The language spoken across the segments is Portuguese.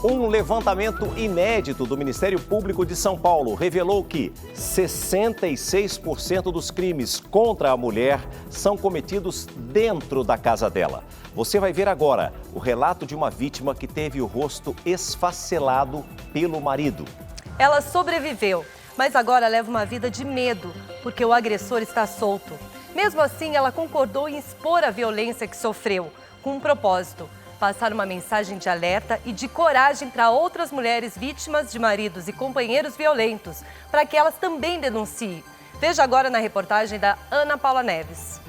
Um levantamento inédito do Ministério Público de São Paulo revelou que 66% dos crimes contra a mulher são cometidos dentro da casa dela. Você vai ver agora o relato de uma vítima que teve o rosto esfacelado pelo marido. Ela sobreviveu, mas agora leva uma vida de medo, porque o agressor está solto. Mesmo assim, ela concordou em expor a violência que sofreu, com um propósito: passar uma mensagem de alerta e de coragem para outras mulheres vítimas de maridos e companheiros violentos, para que elas também denunciem. Veja agora na reportagem da Ana Paula Neves.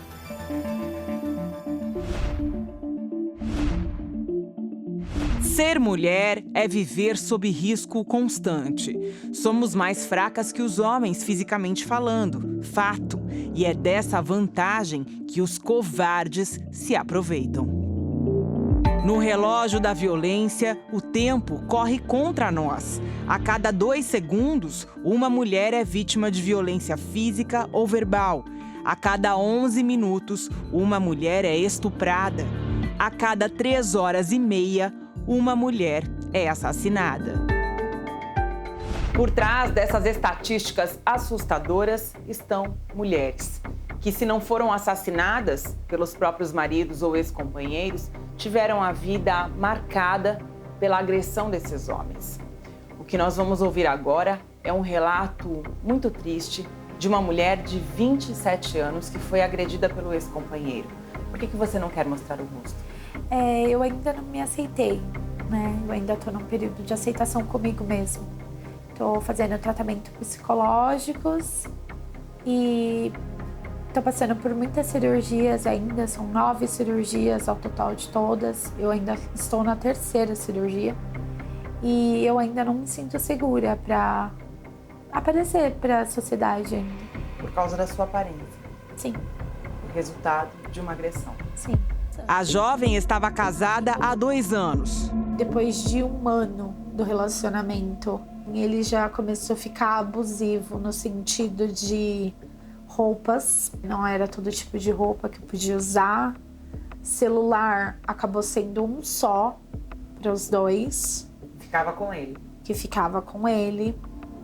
Ser mulher é viver sob risco constante. Somos mais fracas que os homens fisicamente falando, fato. E é dessa vantagem que os covardes se aproveitam. No relógio da violência, o tempo corre contra nós. A cada 2 segundos, uma mulher é vítima de violência física ou verbal. A cada 11 minutos, uma mulher é estuprada. A cada 3 horas e meia, uma mulher é assassinada. Por trás dessas estatísticas assustadoras estão mulheres que, se não foram assassinadas pelos próprios maridos ou ex-companheiros, tiveram a vida marcada pela agressão desses homens. O que nós vamos ouvir agora é um relato muito triste de uma mulher de 27 anos que foi agredida pelo ex-companheiro. Por que você não quer mostrar o rosto? Eu ainda não me aceitei, né? Eu ainda estou num período de aceitação comigo mesmo. Estou fazendo tratamento psicológicos e estou passando por muitas cirurgias ainda. São 9 cirurgias ao total de todas. Eu ainda estou na 3ª cirurgia e eu ainda não me sinto segura para aparecer para a sociedade ainda. Por causa da sua aparência? Sim. O resultado de uma agressão? Sim. A jovem estava casada há 2 anos. Depois de 1 ano do relacionamento, ele já começou a ficar abusivo no sentido de roupas. Não era todo tipo de roupa que eu podia usar. Celular acabou sendo um só para os dois. Ficava com ele? Que ficava com ele.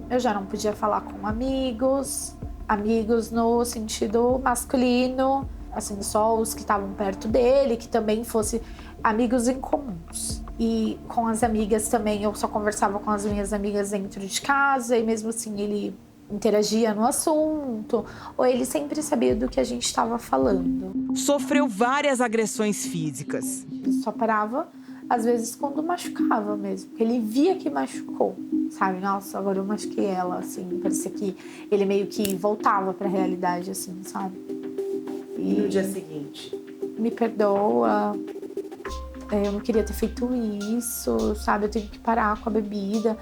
Eu já não podia falar com amigos. Amigos no sentido masculino. Assim, só os que estavam perto dele, que também fossem amigos incomuns. E com as amigas também, eu só conversava com as minhas amigas dentro de casa, e mesmo assim ele interagia no assunto, ou ele sempre sabia do que a gente estava falando. Sofreu várias agressões físicas. Ele só parava, às vezes, quando machucava mesmo, porque ele via que machucou, sabe? Nossa, agora eu machuquei ela, assim, parecia que ele meio que voltava para a realidade, assim, sabe? E no dia seguinte? Me perdoa, eu não queria ter feito isso, sabe? Eu tenho que parar com a bebida.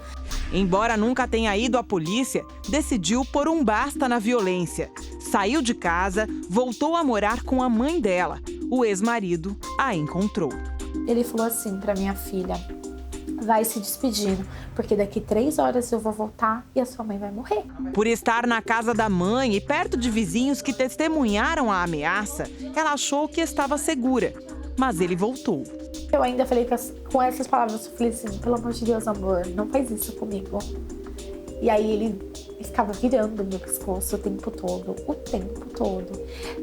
Embora nunca tenha ido à polícia, decidiu pôr um basta na violência. Saiu de casa, voltou a morar com a mãe dela. O ex-marido a encontrou. Ele falou assim pra minha filha: vai se despedindo, porque daqui 3 horas eu vou voltar e a sua mãe vai morrer. Por estar na casa da mãe e perto de vizinhos que testemunharam a ameaça, ela achou que estava segura, mas ele voltou. Eu ainda falei com essas palavras, eu falei assim: pelo amor de Deus, amor, não faz isso comigo. E aí ele ficava virando meu pescoço o tempo todo.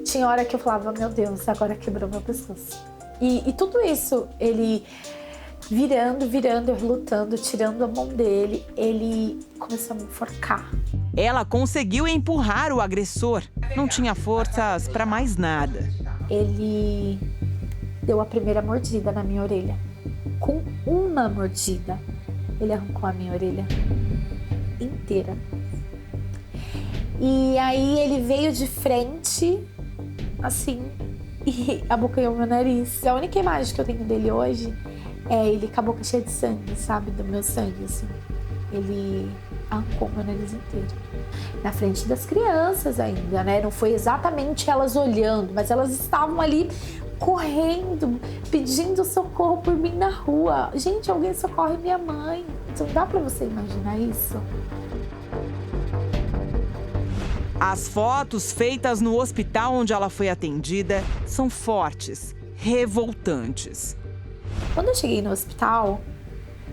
Tinha hora que eu falava: meu Deus, agora quebrou meu pescoço. E tudo isso, ele virando, eu lutando, tirando a mão dele, ele começou a me enforcar. Ela conseguiu empurrar o agressor. Não tinha forças para mais nada. Ele deu a primeira mordida na minha orelha. Com uma mordida, ele arrancou a minha orelha inteira. E aí ele veio de frente, assim, e abocanhou meu nariz. A única imagem que eu tenho dele hoje é ele com a boca cheia de sangue, sabe? Do meu sangue, assim. Ele arrancou meu nariz inteiro. Na frente das crianças ainda, né? Não foi exatamente elas olhando, mas elas estavam ali correndo, pedindo socorro por mim na rua. Gente, alguém socorre minha mãe. Então dá pra você imaginar isso? As fotos feitas no hospital onde ela foi atendida são fortes, revoltantes. Quando eu cheguei no hospital,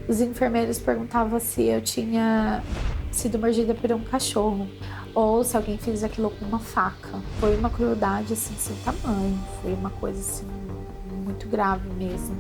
Os enfermeiros perguntavam se eu tinha sido mordida por um cachorro ou se alguém fez aquilo com uma faca. Foi uma crueldade assim sem tamanho, foi uma coisa assim muito grave mesmo.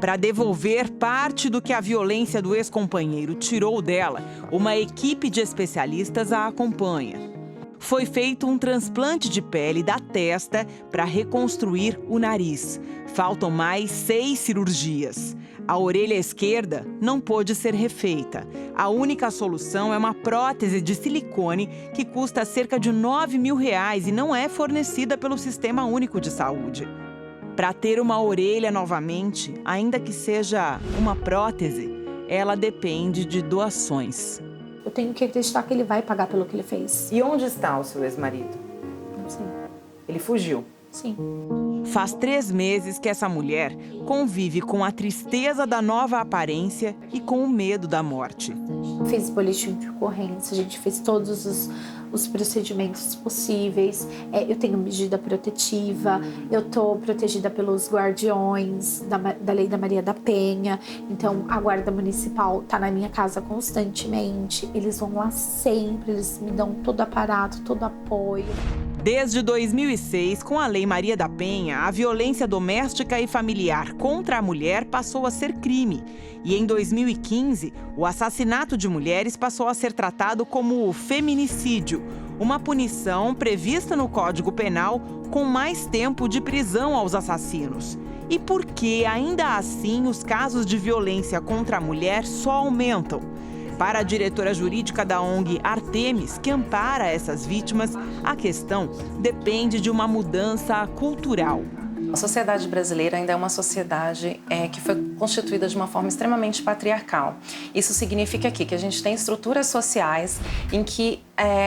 Para devolver parte do que a violência do ex-companheiro tirou dela, uma equipe de especialistas a acompanha. Foi feito um transplante de pele da testa para reconstruir o nariz. Faltam mais 6 cirurgias. A orelha esquerda não pôde ser refeita. A única solução é uma prótese de silicone que custa cerca de R$9 mil e não é fornecida pelo Sistema Único de Saúde. Para ter uma orelha novamente, ainda que seja uma prótese, ela depende de doações. Eu tenho que acreditar que ele vai pagar pelo que ele fez. E onde está o seu ex-marido? Não sei. Ele fugiu? Sim. Faz 3 meses que essa mulher convive com a tristeza da nova aparência e com o medo da morte. Fiz boletim de ocorrência, a gente fez todos os procedimentos possíveis. Eu tenho medida protetiva, eu estou protegida pelos guardiões da Lei da Maria da Penha. Então, a Guarda Municipal está na minha casa constantemente. Eles vão lá sempre, eles me dão todo o aparato, todo o apoio. Desde 2006, com a Lei Maria da Penha, a violência doméstica e familiar contra a mulher passou a ser crime. E em 2015, o assassinato de mulheres passou a ser tratado como feminicídio, uma punição prevista no Código Penal com mais tempo de prisão aos assassinos. E por que, ainda assim, os casos de violência contra a mulher só aumentam? Para a diretora jurídica da ONG Artemis, que ampara essas vítimas, a questão depende de uma mudança cultural. A sociedade brasileira ainda é uma sociedade que foi constituída de uma forma extremamente patriarcal. Isso significa aqui que a gente tem estruturas sociais em que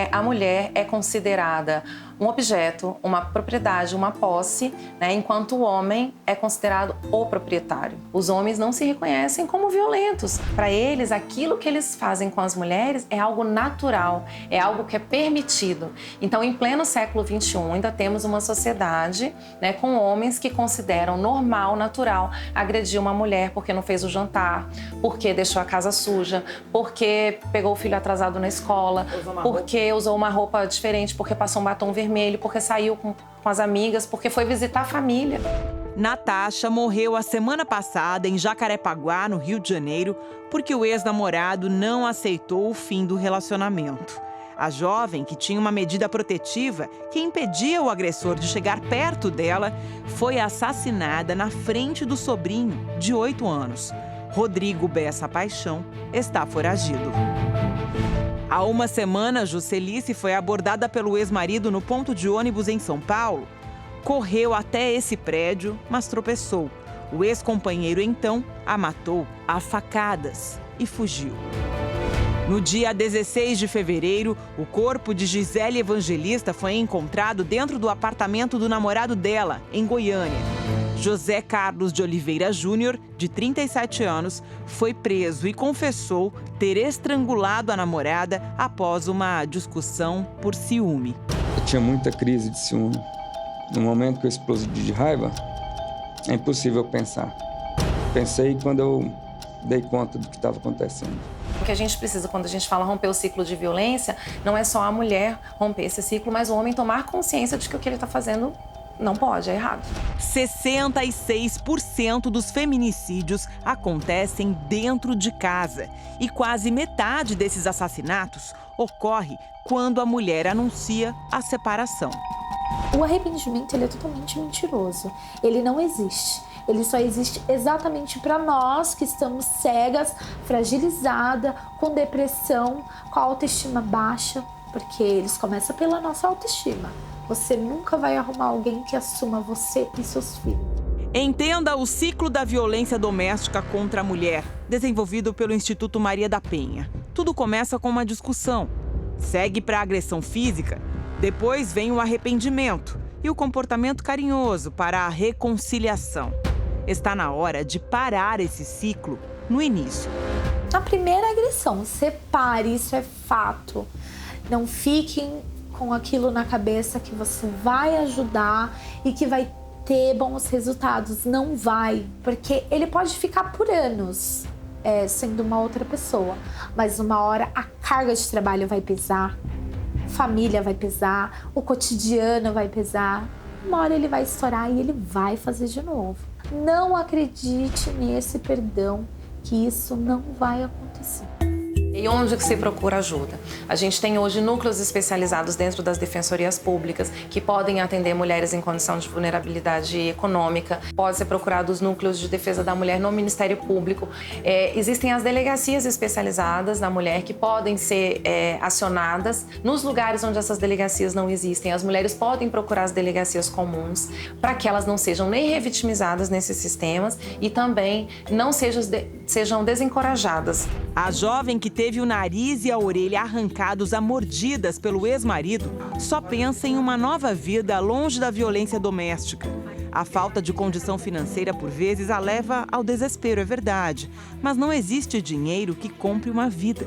a mulher é considerada um objeto, uma propriedade, uma posse, né, enquanto o homem é considerado o proprietário. Os homens não se reconhecem como violentos. Para eles, aquilo que eles fazem com as mulheres é algo natural, é algo que é permitido. Então, em pleno século XXI, ainda temos uma sociedade, né, com homens que consideram normal, natural, agredir uma mulher porque não fez o jantar, porque deixou a casa suja, porque pegou o filho atrasado na escola, porque usou uma roupa diferente, porque passou um batom vermelho, porque saiu com as amigas, porque foi visitar a família. Natasha morreu a semana passada em Jacarepaguá, no Rio de Janeiro, porque o ex-namorado não aceitou o fim do relacionamento. A jovem, que tinha uma medida protetiva que impedia o agressor de chegar perto dela, foi assassinada na frente do sobrinho, de 8 anos. Rodrigo Bessa Paixão está foragido. Há uma semana, Juscelice foi abordada pelo ex-marido no ponto de ônibus em São Paulo. Correu até esse prédio, mas tropeçou. O ex-companheiro, então, a matou a facadas e fugiu. No dia 16 de fevereiro, o corpo de Gisele Evangelista foi encontrado dentro do apartamento do namorado dela, em Goiânia. José Carlos de Oliveira Júnior, de 37 anos, foi preso e confessou ter estrangulado a namorada após uma discussão por ciúme. Eu tinha muita crise de ciúme. No momento que eu explodi de raiva, é impossível pensar. Pensei quando eu dei conta do que estava acontecendo. O que a gente precisa, quando a gente fala romper o ciclo de violência, não é só a mulher romper esse ciclo, mas o homem tomar consciência de que o que ele está fazendo não pode, é errado. 66% dos feminicídios acontecem dentro de casa. E quase metade desses assassinatos ocorre quando a mulher anuncia a separação. O arrependimento ele é totalmente mentiroso. Ele não existe. Ele só existe exatamente para nós que estamos cegas, fragilizadas, com depressão, com a autoestima baixa, porque eles começam pela nossa autoestima. Você nunca vai arrumar alguém que assuma você e seus filhos. Entenda o ciclo da violência doméstica contra a mulher, desenvolvido pelo Instituto Maria da Penha. Tudo começa com uma discussão, segue para a agressão física, depois vem o arrependimento e o comportamento carinhoso para a reconciliação. Está na hora de parar esse ciclo no início. Na primeira agressão, separe, isso é fato. Não fiquem com aquilo na cabeça que você vai ajudar e que vai ter bons resultados. Não vai, porque ele pode ficar por anos sendo uma outra pessoa. Mas uma hora a carga de trabalho vai pesar, família vai pesar, o cotidiano vai pesar. Uma hora ele vai estourar e ele vai fazer de novo. Não acredite nesse perdão, que isso não vai acontecer. E onde que se procura ajuda? A gente tem hoje núcleos especializados dentro das defensorias públicas que podem atender mulheres em condição de vulnerabilidade econômica. Pode ser procurado os núcleos de defesa da mulher no Ministério Público. Existem as delegacias especializadas da mulher que podem ser acionadas nos lugares onde essas delegacias não existem. As mulheres podem procurar as delegacias comuns para que elas não sejam nem revitimizadas nesses sistemas e também não sejam desencorajadas. A jovem que teve o nariz e a orelha arrancados a mordidas pelo ex-marido só pensa em uma nova vida longe da violência doméstica. A falta de condição financeira, por vezes, a leva ao desespero, é verdade. Mas não existe dinheiro que compre uma vida.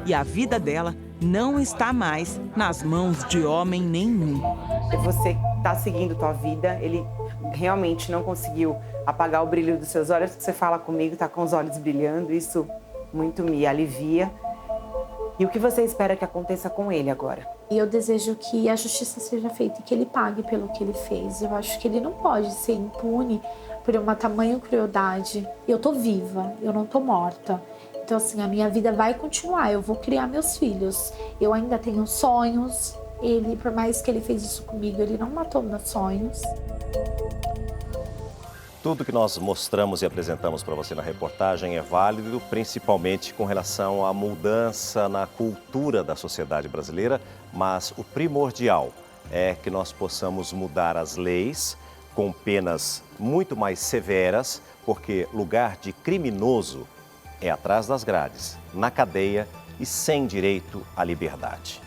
E a vida dela não está mais nas mãos de homem nenhum. Você está seguindo tua vida, ele realmente não conseguiu apagar o brilho dos seus olhos, porque você fala comigo, está com os olhos brilhando, isso muito me alivia. E o que você espera que aconteça com ele agora? E eu desejo que a justiça seja feita e que ele pague pelo que ele fez. Eu acho que ele não pode ser impune por uma tamanha crueldade. Eu tô viva, eu não tô morta. Então, assim, a minha vida vai continuar, eu vou criar meus filhos. Eu ainda tenho sonhos. Ele, por mais que ele fez isso comigo, ele não matou meus sonhos. Tudo que nós mostramos e apresentamos para você na reportagem é válido, principalmente com relação à mudança na cultura da sociedade brasileira, mas o primordial é que nós possamos mudar as leis com penas muito mais severas, porque lugar de criminoso é atrás das grades, na cadeia e sem direito à liberdade.